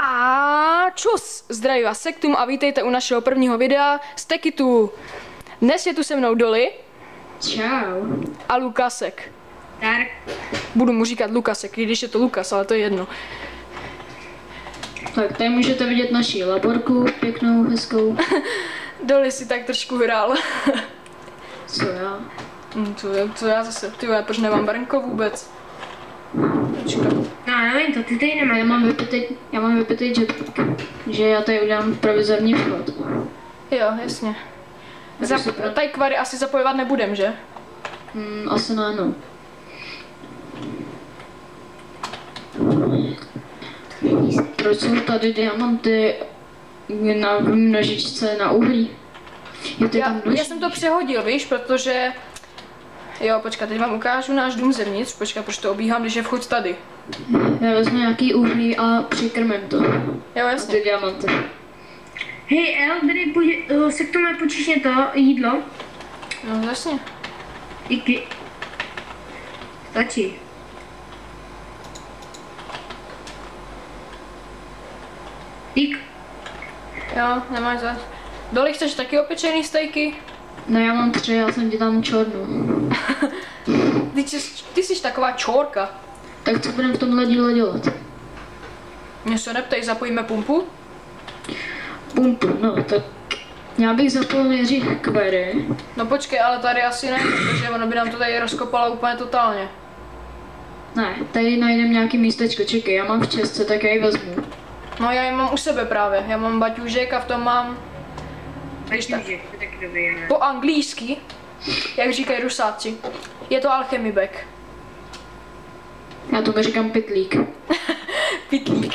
A čus! Zdraví vás Sektum a vítejte u našeho prvního videa z Techitu. Dnes je tu se mnou Dolly. Čau. A Lukasek. Tak. Budu mu říkat Lukasek, i když je to Lukas, ale to je jedno. Tak tady můžete vidět naši laborku, pěknou, hezkou. Dolly si tak trošku hrál. Co já? Co já zase? Ty vole, proč nemám brnko vůbec? No, nevím to, ty tady nemáš. Já mám vypětej jetpack, že já tady udělám provizorní vchod. Jo, jasně. Tady kvary asi zapojovat nebudem, že? Asi ne, no. Proč jsou tady diamanty na množičce na uhlí? Já jsem to přehodil, víš, protože... Jo, počkat, teď vám ukážu náš dům zevnitř. Počkat, proč to obíhám, když je vchod tady. Já vezmu nějaký uhlí a přikrmím to. Jo, jasně. Ty diamanty. Hej, El, tady se k tomu počíšně to jídlo. No, jasně. Díky. Stačí. Dík. Jo, nemáš za... Dolly, chceš taky opečený stejky? No já mám 3, já jsem ti tam čornu. Ty jsi taková čorka. Tak co budeme v tomhle díle dělat? Mě se neptej, zapojíme pumpu? Pumpu, no tak já bych zapojil nejdřív query. No počkej, ale tady asi ne, protože ono by nám to tady rozkopalo úplně totálně. Ne, tady najdem nějaký místečko, čekej, já mám v čestce, tak já ji vezmu. No já ji mám u sebe právě, já mám baťůžek a v tom mám... Víš tak, taky dobrý, ne? po anglísky, jak říkají Rusáci, je to alchemy bag. Já tomu říkám pytlík. Pytlík.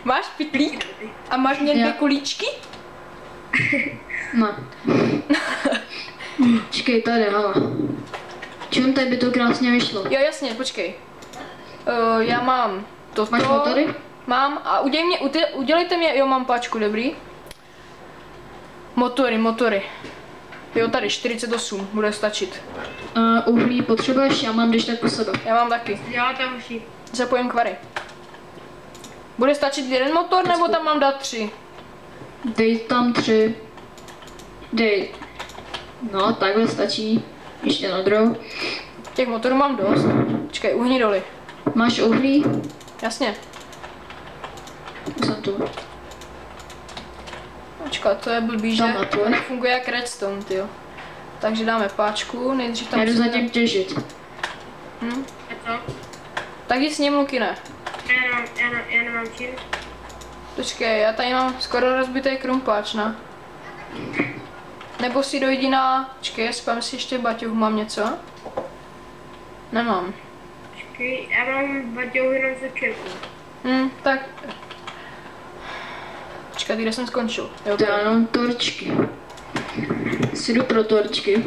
Máš pytlík? A máš mě 2 kulíčky? No. Čekej, tady, hele. Čím tady by to krásně vyšlo? Jo, jasně, počkej. Já mám toto. Máš motory? Mám a udělejte mě, jo, mám páčku, dobrý. Motory. Jo, tady 48, bude stačit. Uhlí potřebuješ? Já mám když tak po sebe. Já mám taky. Já tam musím. Zapojím kvary. Bude stačit jeden motor, nebo tam mám dát 3? Dej tam 3. Dej. No, takhle stačí. Ještě na druhou. Těch motorů mám dost. Počkej, uhni Dolly. Máš uhlí? Jasně. Jsem tu. Počkat, to je blbý, že to nefunguje jak redstone, tyjo. Takže dáme páčku, nejdřív tam... Já jdu zatím těžit. A co? Tak jdi s ním, Luky, ne? Já nemám čím. Počkej, já tady mám skoro rozbitý krumpáč, ne? Nebo si dojdi na... Počkej, spám si ještě baťoch, mám něco? Nemám. Počkej, já mám baťou jenom cukérku. Tak... Počkat, kde jsem skončil? Jo, To já mám torčky. Si jdu pro torčky.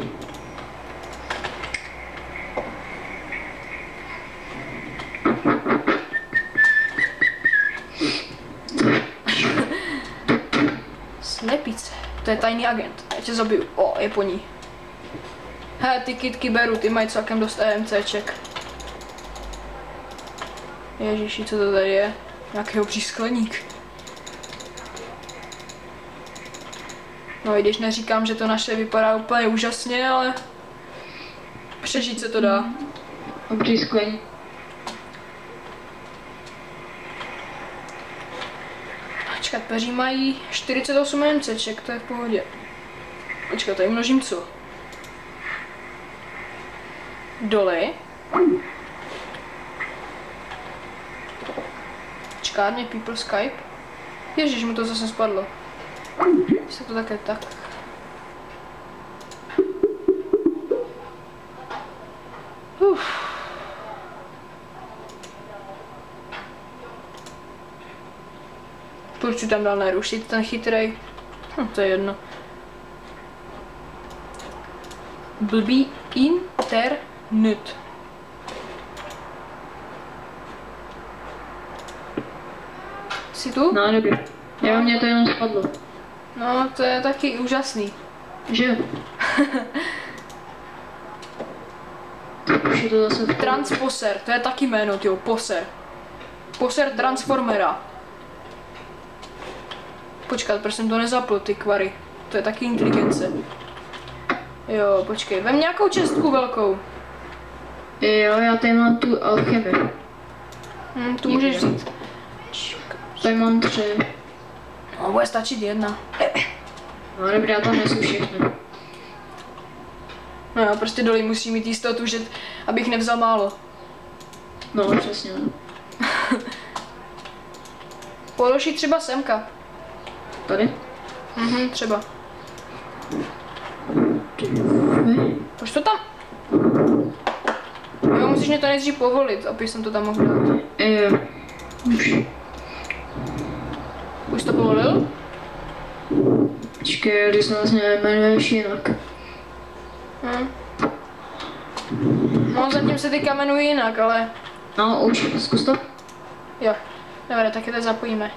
Slepice. To je tajný agent. Já tě zabiju. O, je po ní. He, ty kytky beru, ty mají celkem dost EMCček. Ježiši, co to tady je? Nějaký obří skleník. No i když neříkám, že to naše vypadá úplně úžasně, ale... Přežít se to dá. Obří skleník. Počkat, peří mají 48 MCček, to je v pohodě. Počkat, tady množím co? Dolly. Čkárně People Skype. Ježiš, mu to zase spadlo. Se to také tak. Proč si tam dal nerušit ten chytrej? To je jedno. Blbý internet. Jsi tu? No, dobrý. Jo, mě to jenom spadlo. No, to je taky úžasný. Že? Už je to zase Transposer, to je taky jméno, tyjo, poser. Poser Transformera. Počkat, proč jsem to nezapl, ty kvary. To je taky inteligence. Jo, počkej, vem nějakou čestku velkou. Jo, já tady mám tu alchemii. Tu můžeš vzít. Tady mám 3. No, bude stačit 1. No dobrý, já tam nesu všechny. No jo, prostě dolí musí mít jistotu, že abych nevzal málo. No, přesně. Položí třeba semka. Tady? Třeba. Proč to tam? Jo, musíš mě to nejdřív povolit, aby jsem to tam mohl dát. Jo. Už to povolil? Počkej, když se vlastně jmenuješ jinak. No, zatím se teďka jmenuji jinak, ale... No, už, zkus to. Jo, dobré, tak je teď zapojíme.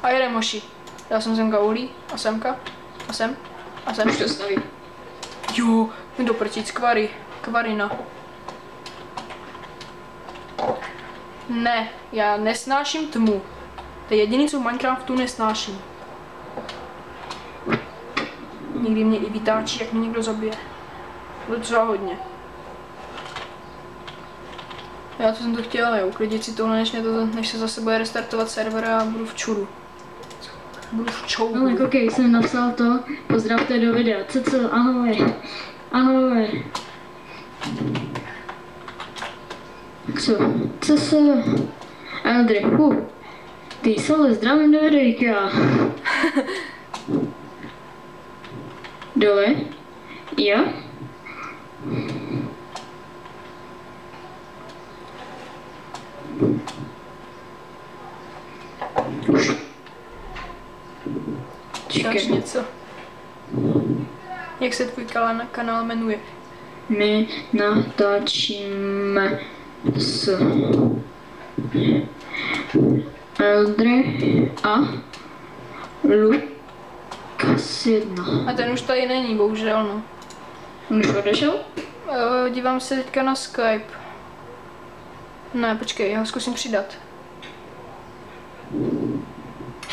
A jedem hoši. Dal jsem semka uhlí, a semka, a sem, a sem. Už to staví. Jo, mi doprčit skvary, kvarina. Ne, já nesnáším tmu. To je jediný, co v Minecraftu nesnáším. Někdy mě i vytáčí, jak mě někdo zabije. Docela hodně. Já to jsem to chtěl, jo, uklidit si tohle, než se zase bude restartovat server a budu v čuru. Budu v čouru. No, jako jsem napsal to, pozdravte do videa, co, ahoj, ahoj. Co, Eldry, ty sole, zdravím do videjka. Dole, jo? Čekáš něco? Jak se tvůj kanál jmenuje? My natáčíme s Eldry a Lukas 1. A ten už tady není, bohužel, no. On už odešel? Dívám se teďka na Skype. Ne, počkej, já ho zkusím přidat.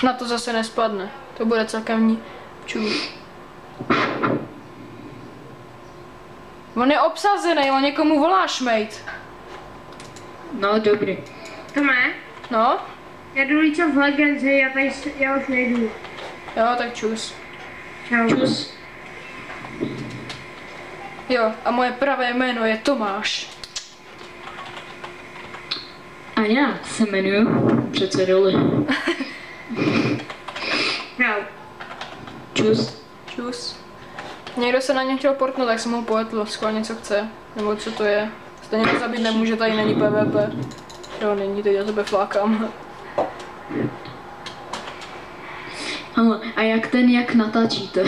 Na to zase nespadne. To bude celkem čuru. On je obsazený, on někomu voláš, mate. No, dobrý. Tome, No? já jdu líčo v Legendze, já už nejdu. Jo, tak čus. Čau. Čus. Jo, a moje pravé jméno je Tomáš. A já se jmenuji přece Doli. Čau. Čus. Čus. Někdo se na něm chtěl portnout, tak jsem ho pojetl, schválně co chce. Nebo co to je. Stejně to zabít nemůže, tady není PvP. Jo, není, teď já tebe flákám. Ano, a jak natáčíte?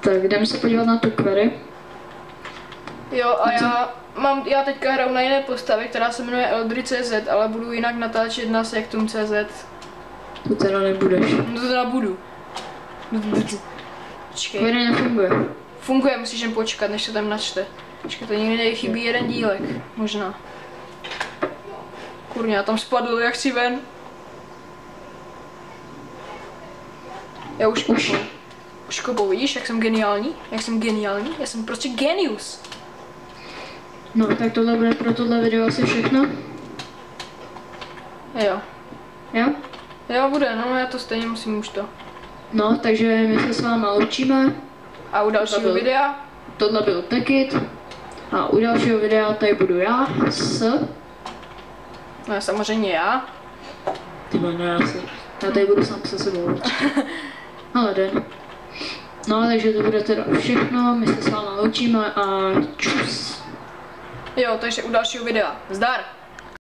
Tak jdeme se podívat na tu query. Jo, a já teďka hraju na jiné postavě, která se jmenuje Eldry.cz, ale budu jinak natáčet na Sektum.cz. To teda nebudeš. No to teda budu. Počkej. Query nefunguje. Funguje, musíš jen počkat, než se tam načte. Počkej, to někdy chybí jeden dílek, možná. Kurňa, já tam spadl, jak chci ven. Já už kopou, vidíš, jak jsem geniální? Jak jsem geniální? Já jsem prostě genius. No, tak tohle bude pro tohle video asi všechno. Jo. Jo? Jo, bude, no, já to stejně musím už to. No, takže my se s váma loučíme. A u dalšího videa? Tohle byl Tekit. A u dalšího videa tady budu já s... No, samozřejmě já. Ty ne, já tady budu sám se sebou. Ale den. No, takže to bude teda všechno, my se s váma loučíme a čus. Jo, takže u dalšího videa. Zdar!